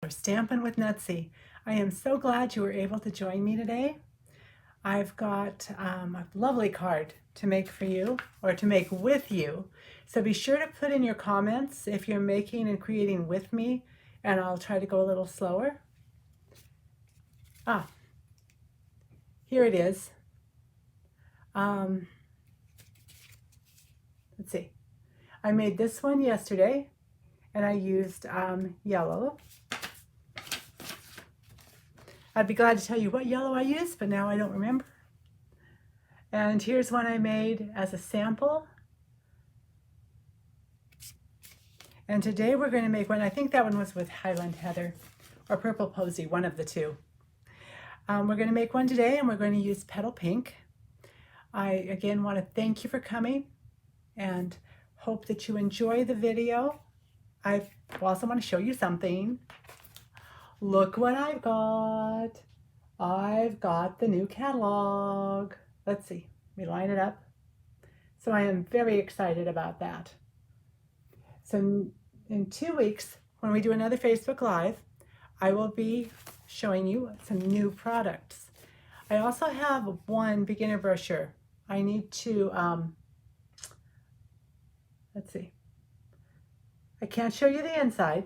Or Stampin' with Nutsy. I am so glad you were able to join me today. I've got a lovely card to make for you, or to make with you. So be sure to put in your comments if you're making and creating with me, and I'll try to go a little slower. Here it is. Let's see. I made this one yesterday, and I used yellow. I'd be glad to tell you what yellow I used, but now I don't remember. And here's one I made as a sample. And today we're going to make one, I think that one was with Highland Heather or Purple Posy, one of the two. We're going to make one today, and we're going to use Petal Pink. I again want to thank you for coming and hope that you enjoy the video. I also want to show you something. Look what I've got. I've got the new catalog. Let's see, we line it up. So I am very excited about that. So in 2 weeks, when we do another Facebook Live, I will be showing you some new products. I also have one beginner brochure. I need to, let's see. I can't show you the inside,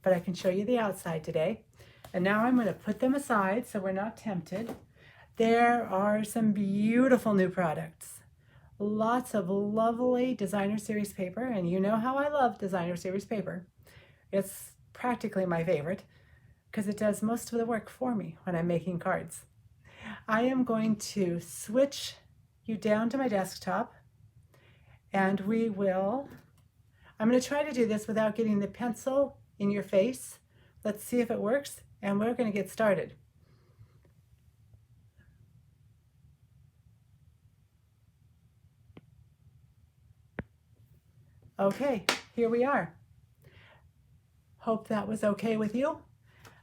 but I can show you the outside today. And now I'm going to put them aside so we're not tempted. There are some beautiful new products. Lots of lovely designer series paper, and you know how I love designer series paper. It's practically my favorite because it does most of the work for me when I'm making cards. I am going to switch you down to my desktop, and I'm going to try to do this without getting the pencil in your face. Let's see if it works, and we're going to get started. Okay, here we are. Hope that was okay with you.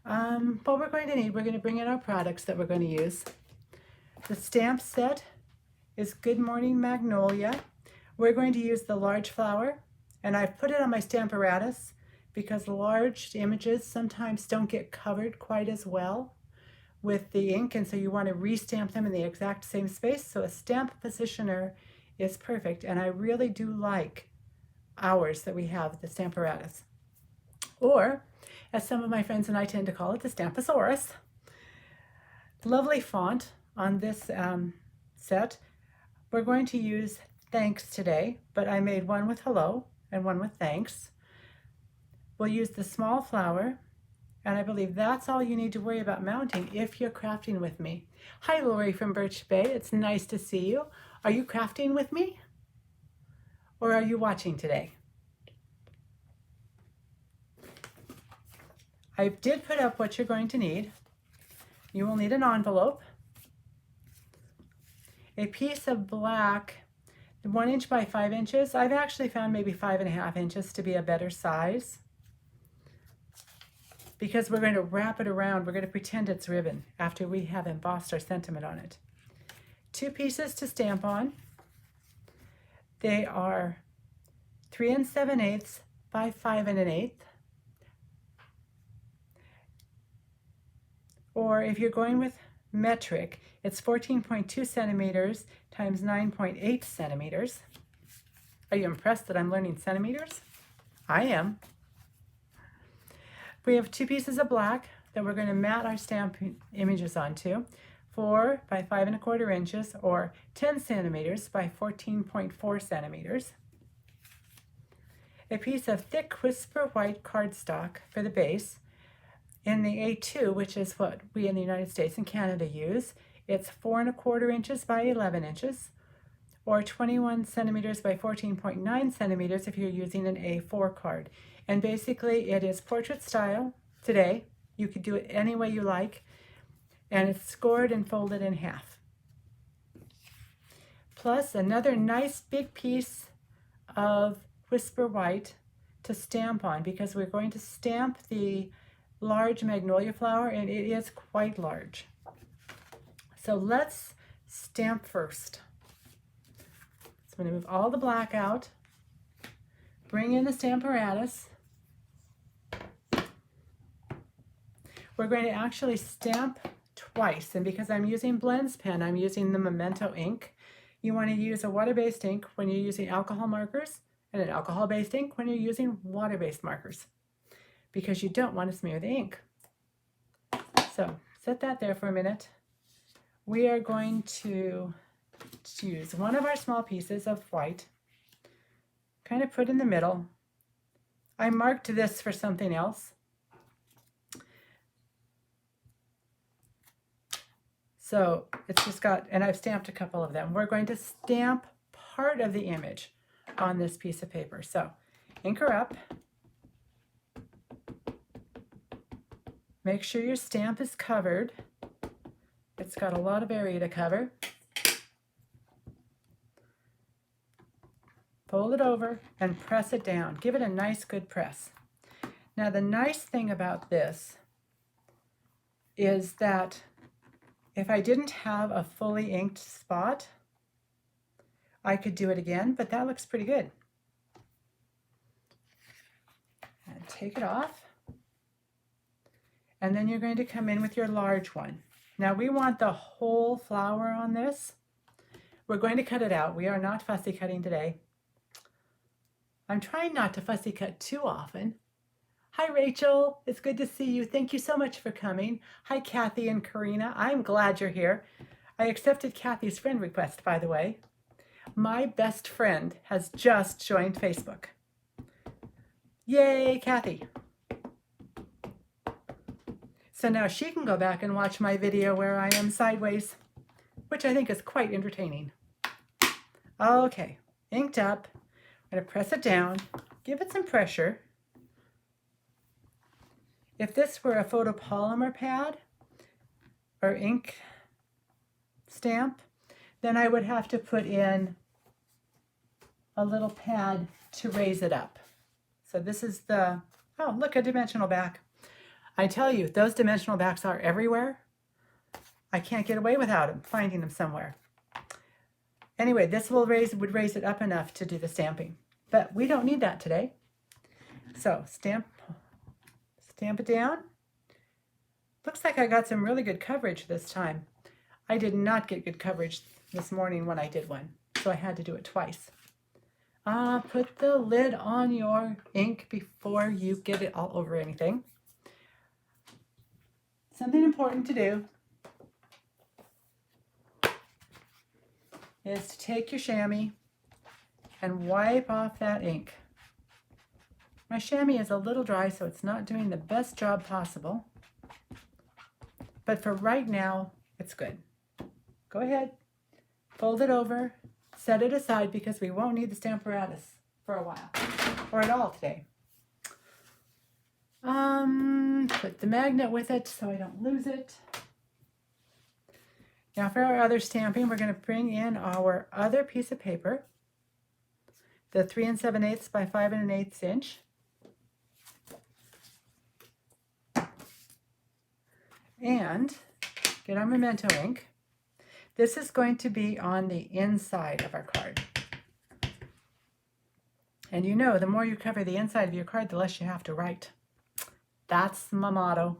What we're going to bring in our products that we're going to use. The stamp set is Good Morning Magnolia. We're going to use the large flower, and I've put it on my Stamparatus because large images sometimes don't get covered quite as well with the ink, and so you want to restamp them in the exact same space. So a stamp positioner is perfect, and I really do like ours that we have, the Stamparatus. Or, as some of my friends and I tend to call it, the Stamposaurus. Lovely font on this set. We're going to use Thanks today, but I made one with Hello and one with Thanks. We'll use the small flower, and I believe that's all you need to worry about mounting if you're crafting with me. Hi, Lori from Birch Bay. It's nice to see you. Are you crafting with me? Or are you watching today? I did put up what you're going to need. You will need an envelope, a piece of black, 1 inch by 5 inches. I've actually found maybe 5.5 inches to be a better size because we're going to wrap it around. We're going to pretend it's ribbon after we have embossed our sentiment on it. 2 pieces to stamp on. They are 3 7/8 by 5 1/8. Or if you're going with metric, it's 14.2 centimeters times 9.8 centimeters. Are you impressed that I'm learning centimeters? I am. We have 2 pieces of black that we're going to mat our stamp images onto. 4 by 5 1/4 inches, or 10 centimeters by 14.4 centimeters. A piece of thick Whisper White cardstock for the base. In the A2, which is what we in the United States and Canada use, it's 4 1/4 inches by 11 inches, or 21 centimeters by 14.9 centimeters if you're using an A4 card. And basically it is portrait style today. You could do it any way you like, and it's scored and folded in half. Plus another nice big piece of Whisper White to stamp on, because we're going to stamp the large magnolia flower, and it is quite large. So let's stamp first. So I'm going to move all the black out, bring in the Stamparatus, we're going to actually stamp twice. And because I'm using Blends pen, I'm using the Memento ink. You want to use a water-based ink when you're using alcohol markers, and an alcohol-based ink when you're using water-based markers, because you don't want to smear the ink. So set that there for a minute. We are going to use one of our small pieces of white, kind of put in the middle. I marked this for something else. So it's just got, and I've stamped a couple of them. We're going to stamp part of the image on this piece of paper. So ink her up. Make sure your stamp is covered. It's got a lot of area to cover. Fold it over and press it down. Give it a nice good press. Now the nice thing about this is that if I didn't have a fully inked spot, I could do it again, but that looks pretty good. And take it off. And then you're going to come in with your large one. Now we want the whole flower on this. We're going to cut it out. We are not fussy cutting today. I'm trying not to fussy cut too often. Hi Rachel, it's good to see you. Thank you so much for coming. Hi Kathy and Karina, I'm glad you're here. I accepted Kathy's friend request, by the way. My best friend has just joined Facebook. Yay, Kathy. So now she can go back and watch my video where I am sideways, which I think is quite entertaining. Okay, inked up. I'm going to press it down, give it some pressure. If this were a photopolymer pad or ink stamp, then I would have to put in a little pad to raise it up. So this is the, oh, look, a dimensional back. I tell you, those dimensional backs are everywhere. I can't get away without them, finding them somewhere. Anyway, this would raise it up enough to do the stamping, but we don't need that today. So stamp it down. Looks like I got some really good coverage this time. I did not get good coverage this morning when I did one, so I had to do it twice. Put the lid on your ink before you get it all over anything. Something important to do is to take your chamois and wipe off that ink. My chamois is a little dry, so it's not doing the best job possible. But for right now, it's good. Go ahead, fold it over, set it aside because we won't need the Stamparatus for a while, or at all today. Put the magnet with it so I don't lose it. Now for our other stamping, we're going to bring in our other piece of paper, the 3 7/8 by 5 1/8 inch. And get our Memento ink. This is going to be on the inside of our card. And you know, the more you cover the inside of your card, the less you have to write. That's my motto.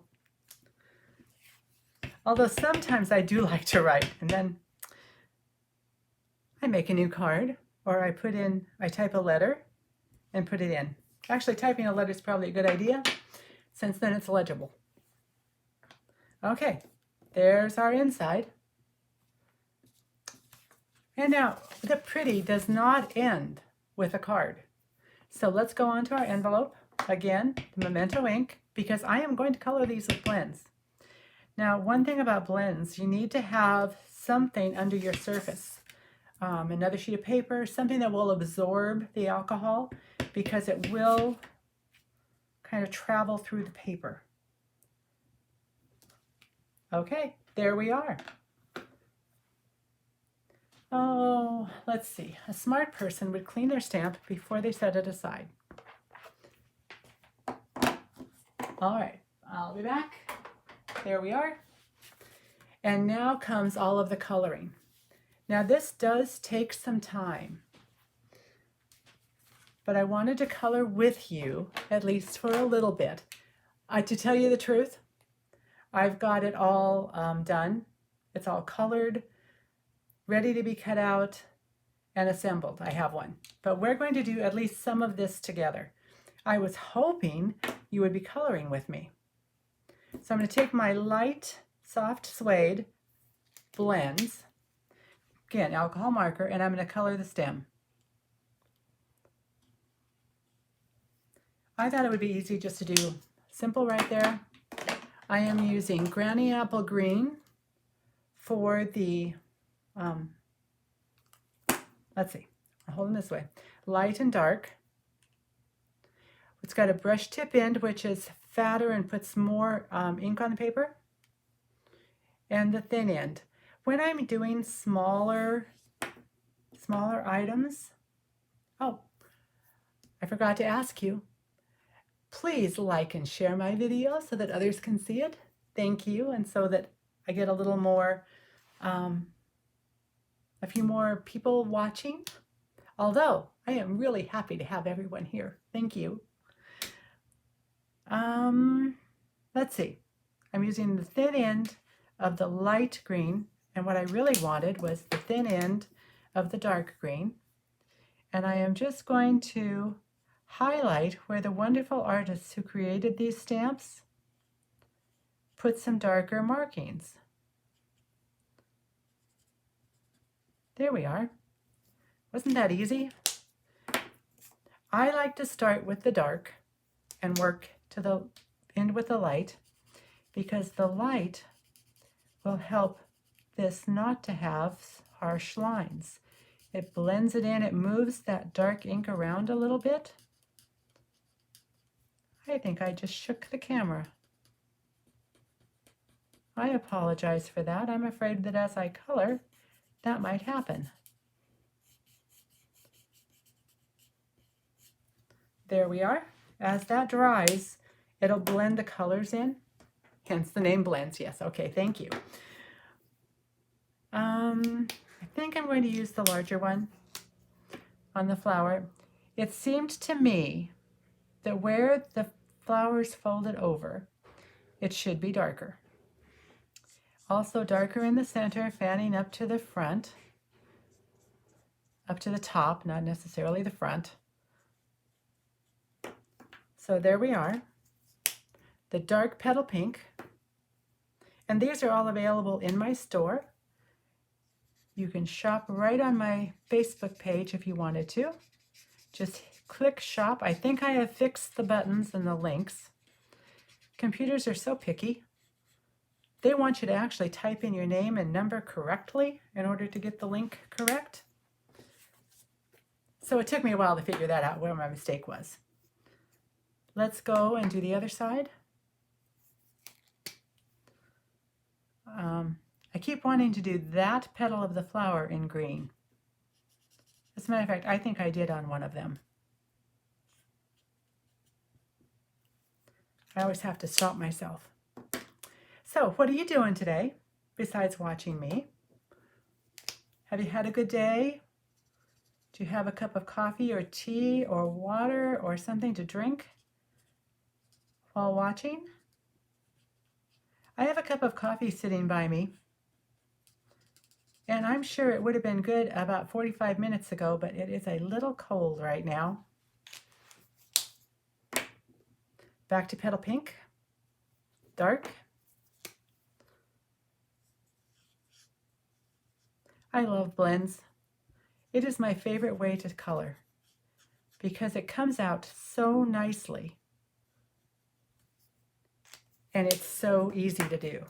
Although sometimes I do like to write, and then I make a new card, or I type a letter and put it in. Actually, typing a letter is probably a good idea, since then it's legible. Okay, there's our inside. And now, the pretty does not end with a card. So let's go on to our envelope. Again, the Memento ink, because I am going to color these with blends. Now, one thing about blends, you need to have something under your surface. Another sheet of paper, something that will absorb the alcohol, because it will kind of travel through the paper. Okay, there we are. Oh, let's see. A smart person would clean their stamp before they set it aside. All right, I'll be back. There we are. And now comes all of the coloring. Now this does take some time, but I wanted to color with you, at least for a little bit. To tell you the truth, I've got it all done. It's all colored, ready to be cut out and assembled. I have one. But we're going to do at least some of this together. I was hoping you would be coloring with me. So I'm going to take my light, soft suede blends, again, alcohol marker, and I'm going to color the stem. I thought it would be easy just to do simple right there. I am using Granny Apple Green for the, let's see, I'll hold them this way, light and dark. It's got a brush tip end, which is fatter and puts more ink on the paper, and the thin end. When I'm doing smaller items, oh, I forgot to ask you, please like and share my video so that others can see it. Thank you, and so that I get a little more, a few more people watching. Although I am really happy to have everyone here. Thank you. Let's see. I'm using the thin end of the light green, and what I really wanted was the thin end of the dark green. And I am just going to highlight where the wonderful artists who created these stamps put some darker markings. There we are. Wasn't that easy? I like to start with the dark and work to the end with the light, because the light will help this not to have harsh lines. It blends it in, it moves that dark ink around a little bit. I think I just shook the camera. I apologize for that. I'm afraid that as I color, that might happen. There we are. As that dries, it'll blend the colors in, hence the name blends. Yes, okay, thank you. I think I'm going to use the larger one on the flower. It seemed to me that where the flower's folded over, it should be darker. Also darker in the center, fanning up to the front, up to the top, not necessarily the front. So there we are, the dark petal pink, and these are all available in my store. You can shop right on my Facebook page if you wanted to. Just click shop. I think I have fixed the buttons and the links. Computers are so picky. They want you to actually type in your name and number correctly in order to get the link correct. So it took me a while to figure that out, where my mistake was. Let's go and do the other side. I keep wanting to do that petal of the flower in green. As a matter of fact, I think I did on one of them. I always have to stop myself. So, what are you doing today besides watching me? Have you had a good day? Do you have a cup of coffee or tea or water or something to drink while watching? I have a cup of coffee sitting by me, and I'm sure it would have been good about 45 minutes ago, but it is a little cold right now. Back to petal pink, dark. I love blends. It is my favorite way to color because it comes out so nicely and it's so easy to do.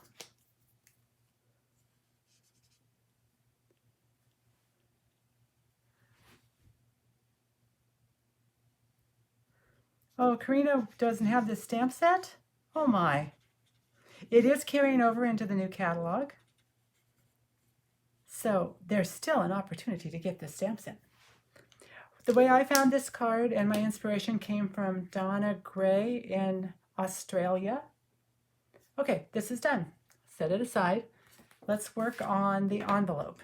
Oh, Karina doesn't have this stamp set? Oh my. It is carrying over into the new catalog. So there's still an opportunity to get this stamp set. The way I found this card and my inspiration came from Donna Gray in Australia. Okay, this is done. Set it aside. Let's work on the envelope.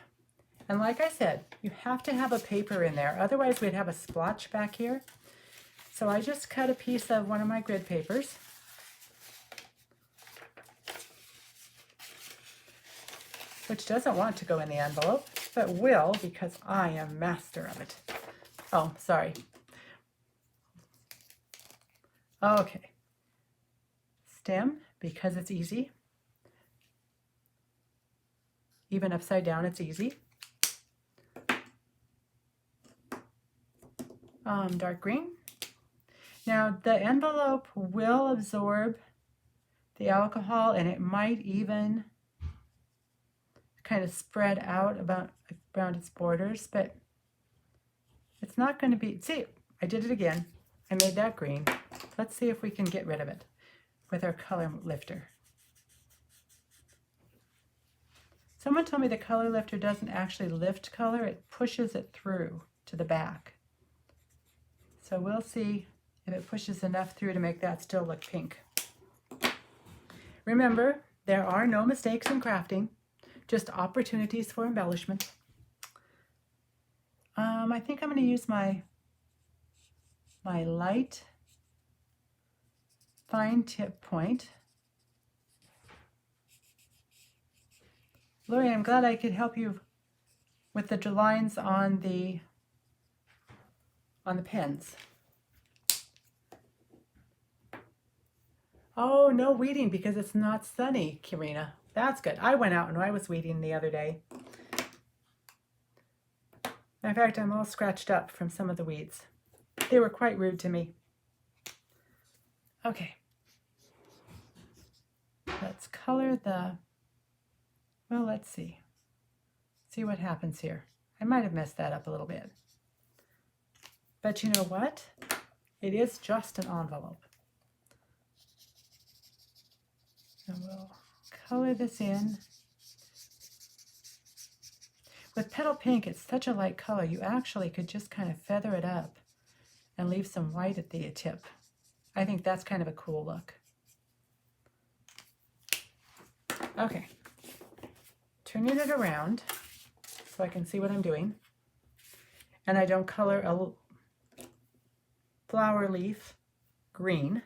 And like I said, you have to have a paper in there. Otherwise, we'd have a splotch back here. So I just cut a piece of one of my grid papers. which doesn't want to go in the envelope, but will because I am master of it. Oh, sorry. Okay. Stem, because it's easy. Even upside down, it's easy. Dark green. Now, the envelope will absorb the alcohol, and it might even kind of spread out around its borders, but it's not going to be, see, I did it again. I made that green. Let's see if we can get rid of it with our color lifter. Someone told me the color lifter doesn't actually lift color, it pushes it through to the back. So we'll see if it pushes enough through to make that still look pink. Remember, there are no mistakes in crafting, just opportunities for embellishment. I think I'm going to use my light fine tip point. Lori, I'm glad I could help you with the lines on the pens. Oh, no weeding because it's not sunny, Karina. That's good. I went out and I was weeding the other day. In fact, I'm all scratched up from some of the weeds. They were quite rude to me. Okay. Let's color the, well, let's see. See what happens here. I might have messed that up a little bit. But you know what? It is just an envelope. And we'll color this in. With petal pink, it's such a light color, you actually could just kind of feather it up and leave some white at the tip. I think that's kind of a cool look. Okay, turning it around so I can see what I'm doing. And I don't color a flower leaf green.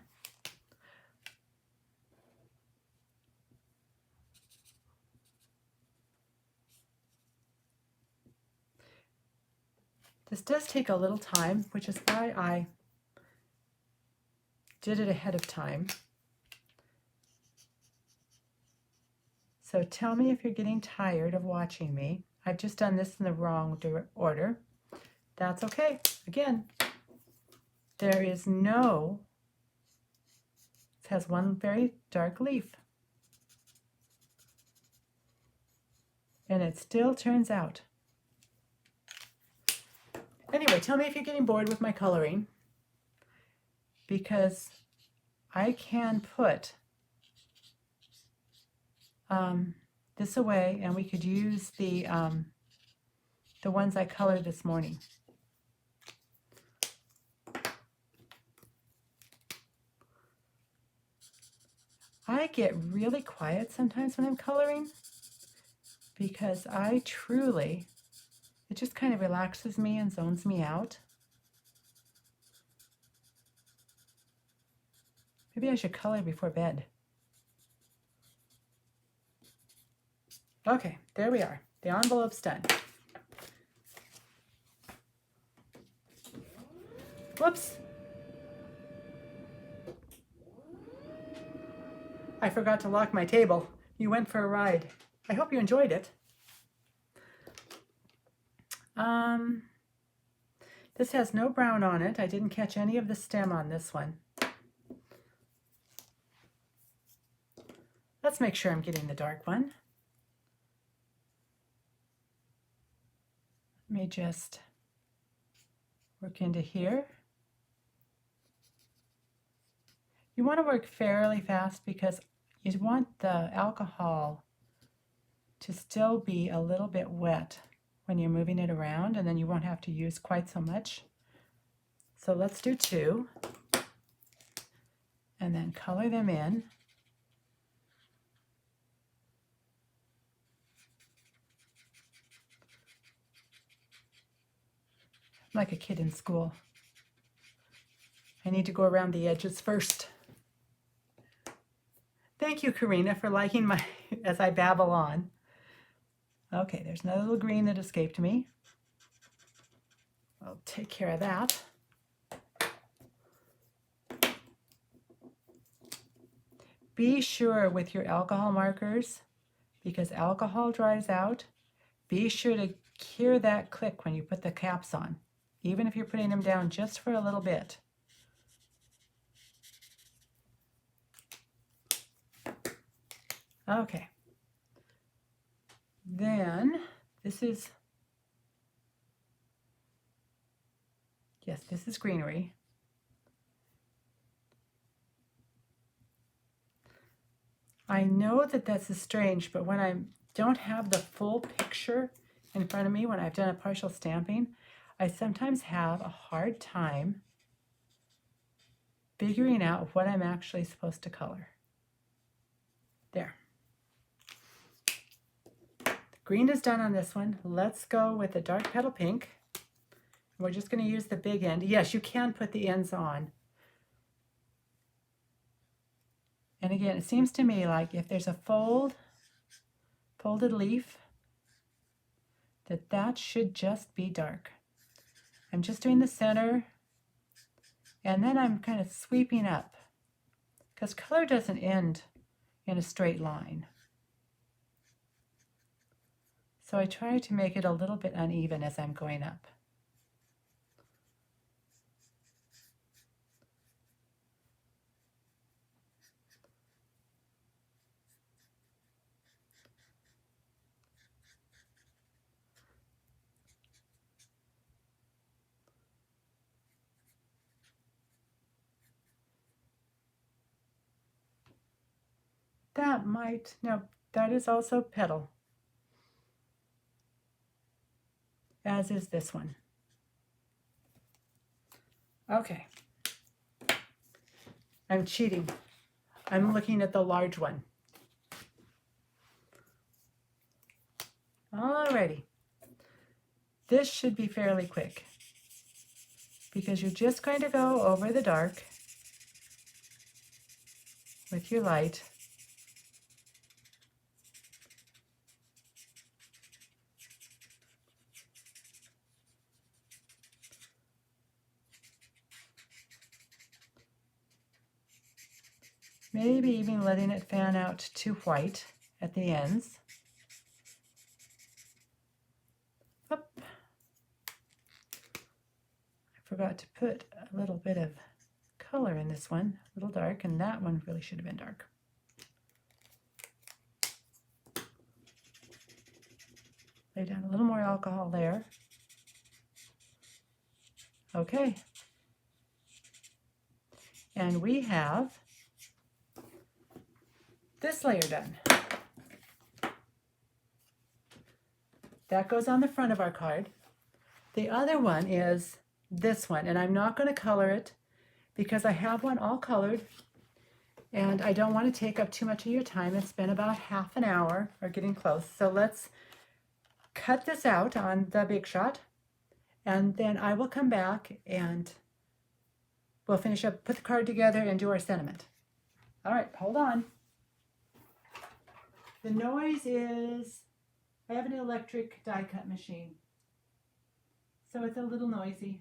This does take a little time, which is why I did it ahead of time. So tell me if you're getting tired of watching me. I've just done this in the wrong order. That's okay. Again, there is no, it has one very dark leaf. And it still turns out. Anyway, tell me if you're getting bored with my coloring, because I can put this away and we could use the ones I colored this morning. I get really quiet sometimes when I'm coloring because I truly, it just kind of relaxes me and zones me out. Maybe I should color before bed. Okay, there we are. The envelope's done. Whoops. I forgot to lock my table. You went for a ride. I hope you enjoyed it. This has no brown on it. I didn't catch any of the stem on this one. Let's make sure I'm getting the dark one. Let me just work into here. You want to work fairly fast because you want the alcohol to still be a little bit wet when you're moving it around, and then you won't have to use quite so much. So let's do 2 and then color them in. I'm like a kid in school. I need to go around the edges first. Thank you, Karina, for liking my as I babble on. Okay, there's another little green that escaped me. I'll take care of that. Be sure with your alcohol markers, because alcohol dries out, be sure to hear that click when you put the caps on, even if you're putting them down just for a little bit. Okay. Then this is, yes, this is greenery. I know that that's strange, but when I don't have the full picture in front of me, when I've done a partial stamping, I sometimes have a hard time figuring out what I'm actually supposed to color. There. The green is done on this one. Let's go with the dark petal pink. We're just going to use the big end. Yes, you can put the ends on. And again, it seems to me like if there's a folded leaf, that should just be dark. I'm just doing the center, and then I'm kind of sweeping up, because color doesn't end in a straight line. So I try to make it a little bit uneven as I'm going up. That might, no, that is also petal, as is this one. Okay. I'm cheating. I'm looking at the large one. Alrighty. This should be fairly quick, because you're just going to go over the dark with your light. Maybe even letting it fan out to white at the ends. Up. I forgot to put a little bit of color in this one, a little dark, and that one really should have been dark. Lay down a little more alcohol there. Okay. And we have this layer done. That goes on the front of our card. The other one is this one, and I'm not going to color it because I have one all colored, and I don't want to take up too much of your time. It's been about half an hour or getting close. So let's cut this out on the Big Shot, and then I will come back and we'll finish up, put the card together, and do our sentiment. All right, hold on. The noise is, I have an electric die cut machine, so it's a little noisy.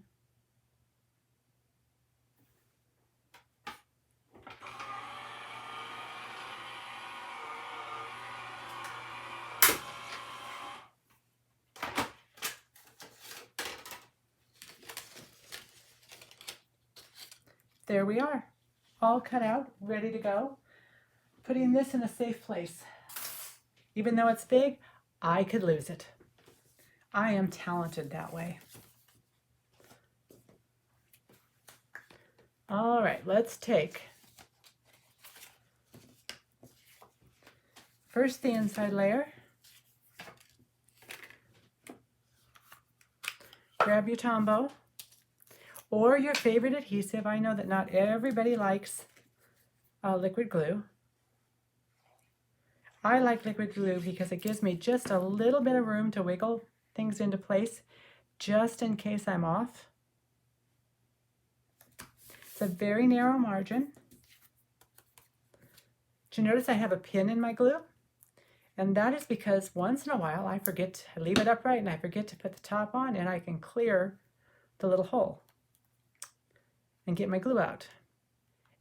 There we are, all cut out, ready to go. Putting this in a safe place. Even though it's big, I could lose it. I am talented that way. All right, let's take first the inside layer. Grab your Tombow or your favorite adhesive. I know that not everybody likes liquid glue. I like liquid glue because it gives me just a little bit of room to wiggle things into place just in case I'm off. It's a very narrow margin. Did you notice I have a pin in my glue? And that is because once in a while I forget to leave it upright and I forget to put the top on, and I can clear the little hole and get my glue out.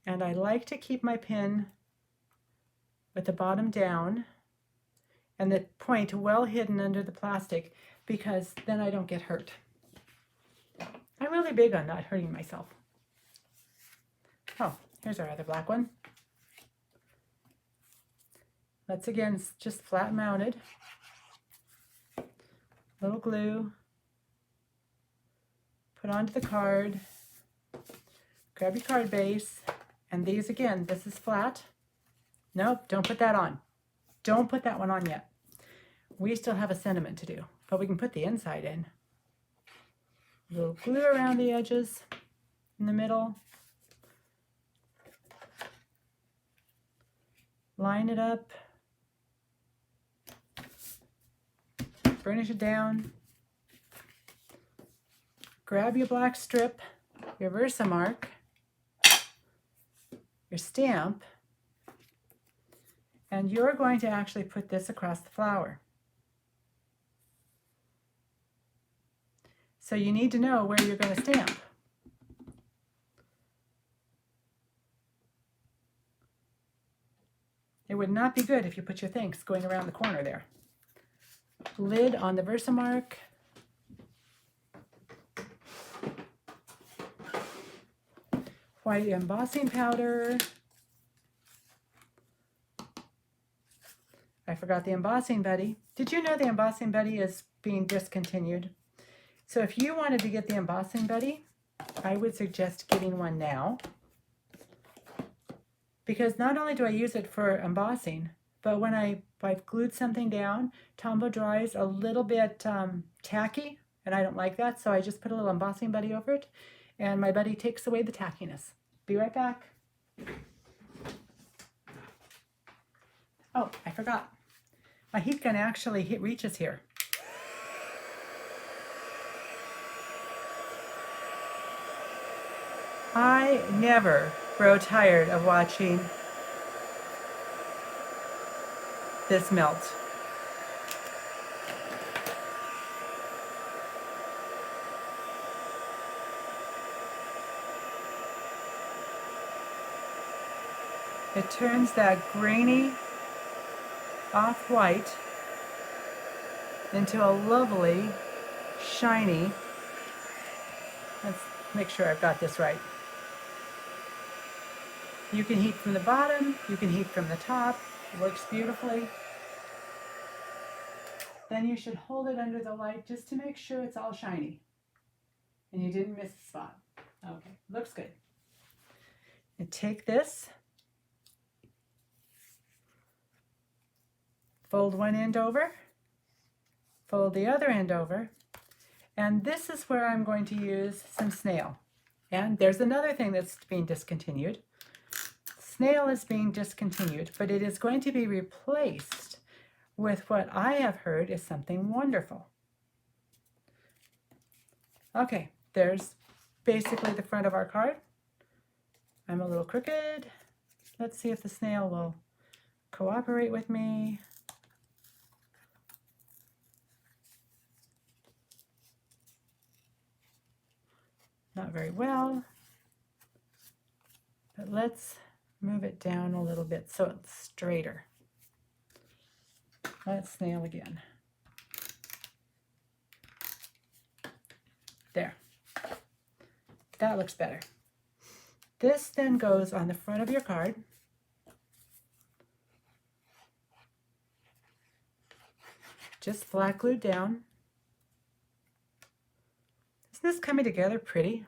And I like to keep my pin with the bottom down and the point well hidden under the plastic, because then I don't get hurt. I'm really big on not hurting myself. Oh, here's our other black one. That's again just flat mounted. Little glue. Put onto the card. Grab your card base. And these again, this is flat. Nope, don't put that on. Don't put that one on yet. We still have a sentiment to do, but we can put the inside in. A little glue around the edges, in the middle. Line it up. Burnish it down. Grab your black strip, your Versamark, your stamp, and you're going to actually put this across the flower. So you need to know where you're going to stamp. It would not be good if you put your thanks going around the corner there. Lid on the Versamark. White embossing powder. I forgot the embossing buddy. Did you know the embossing buddy is being discontinued? So if you wanted to get the embossing buddy, I would suggest getting one now. Because not only do I use it for embossing, but when I've glued something down, Tombow dries a little bit tacky, and I don't like that, so I just put a little embossing buddy over it, and my buddy takes away the tackiness. Be right back. Oh, I forgot. My heat gun actually reaches here. I never grow tired of watching this melt. It turns that grainy off-white into a lovely, shiny, let's make sure I've got this right. You can heat from the bottom, you can heat from the top, it works beautifully. Then you should hold it under the light just to make sure it's all shiny and you didn't miss a spot. Okay, looks good. And take this, fold one end over, fold the other end over, and this is where I'm going to use some snail. And there's another thing that's being discontinued. Snail is being discontinued, but it is going to be replaced with what I have heard is something wonderful. Okay, there's basically the front of our card. I'm a little crooked. Let's see if the snail will cooperate with me. Not very well, but let's move it down a little bit so it's straighter. Let's snail again. There. That looks better. This then goes on the front of your card. Just flat glued down. Isn't this coming together pretty?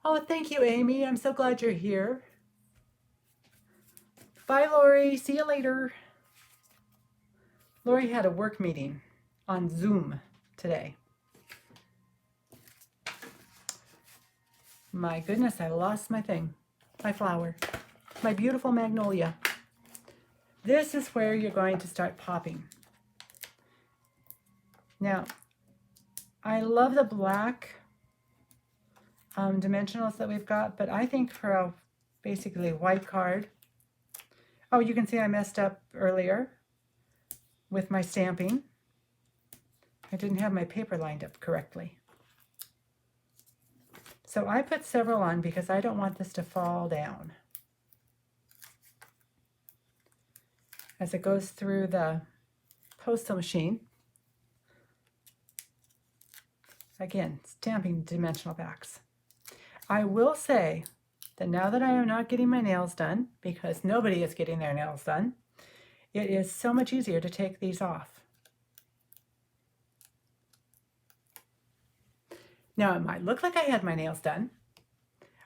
Oh, thank you, Amy. I'm so glad you're here. Bye, Lori. See you later. Lori had a work meeting on Zoom today. My goodness, I lost my thing. My flower. My beautiful Magnolia. This is where you're going to start popping. Now, I love the black dimensionals that we've got, but I think for a basically white card, Oh, you can see I messed up earlier with my stamping. I didn't have my paper lined up correctly. So I put several on because I don't want this to fall down as it goes through the postal machine. Again, stamping dimensional backs. I will say that now that I am not getting my nails done, because nobody is getting their nails done, it is so much easier to take these off. Now, it might look like I had my nails done.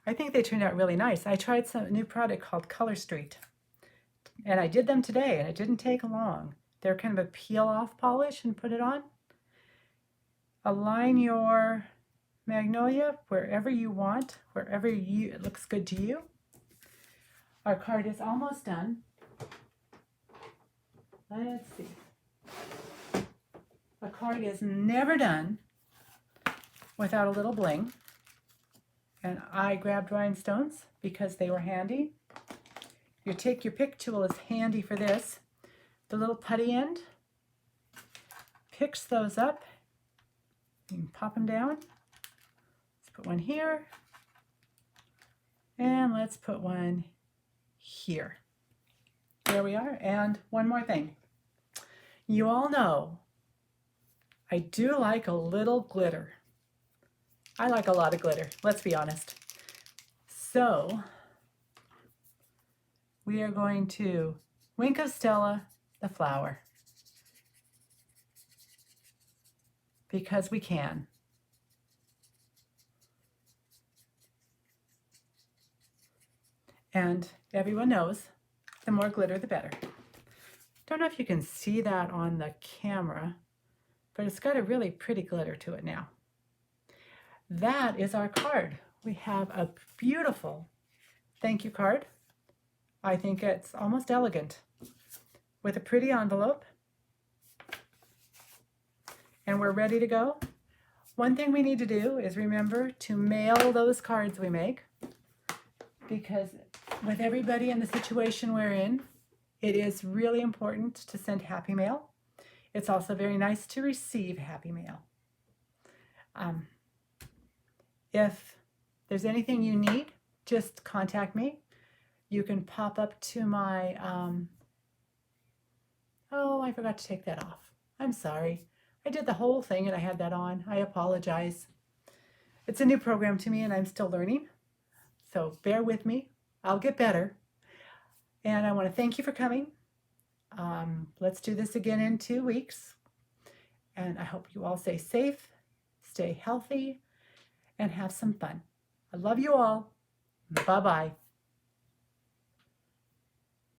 I think they turned out really nice. I tried some new product called Color Street, and I did them today, and it didn't take long. They're kind of a peel-off polish and put it on. Align your Magnolia wherever you want, it looks good to you. Our card is almost done. Let's see. A card is never done without a little bling. And I grabbed rhinestones because they were handy. Your take your pick tool is handy for this. The little putty end picks those up. You can pop them down. Let's put one here. And let's put one here. There we are. And one more thing. You all know I do like a little glitter. I like a lot of glitter, let's be honest. So we are going to Wink of Stella the flower because we can. And everyone knows the more glitter the better. Don't know if you can see that on the camera, but it's got a really pretty glitter to it now. That is our card. We have a beautiful thank you card. I think it's almost elegant with a pretty envelope. And we're ready to go. One thing we need to do is remember to mail those cards we make, because with everybody in the situation we're in, it is really important to send happy mail. It's also very nice to receive happy mail. If there's anything you need, just contact me. You can pop up to my, oh, I forgot to take that off. I'm sorry. I did the whole thing and I had that on. I apologize. It's a new program to me and I'm still learning. So bear with me. I'll get better. And I want to thank you for coming. Let's do this again in 2 weeks. And I hope you all stay safe, stay healthy, and have some fun. I love you all. Bye-bye.